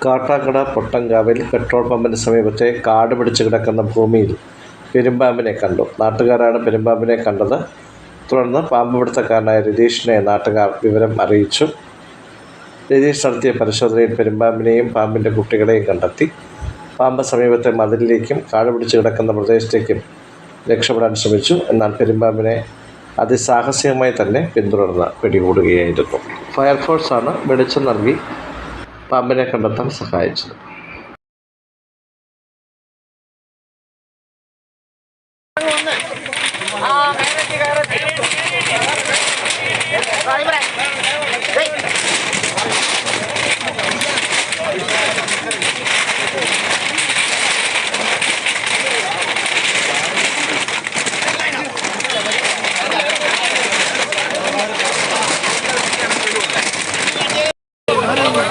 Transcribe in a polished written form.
Kattakada പൊട്ടങ്കാവിൽ petrol പമ്പിന് സമീപത്തെ കാട് പിടിച്ച് കിടക്കുന്ന ഭൂമിയിൽ പെരുമ്പാമ്പിനെ കണ്ടു. നാട്ടുകാരാണ് പെരുമ്പാമ്പിനെ കണ്ടത്. തുടർന്ന് പാമ്പ് പിടുത്തക്കാരനായ രതീഷിനെ നാട്ടുകാർ വിവരം അറിയിച്ചു. രതീഷ് നടത്തിയ പരിശോധനയിൽ പെരുമ്പാമ്പിനെയും പാമ്പിൻ്റെ കുട്ടികളെയും കണ്ടെത്തി. പാമ്പ് സമീപത്തെ മതിലിലേക്കും കാട് പിടിച്ച് കിടക്കുന്ന പ്രദേശത്തേക്കും രക്ഷപ്പെടാൻ ശ്രമിച്ചു. എന്നാൽ പെരുമ്പാമ്പിനെ അതിസാഹസികമായി തന്നെ പിന്തുടർന്ന് പിടികൂടുകയായിരുന്നു. ഫയർഫോഴ്സാണ് വെളിച്ചം നൽകി പാമ്പിനെ കണ്ടെത്താൻ സഹായിച്ചത്. ആ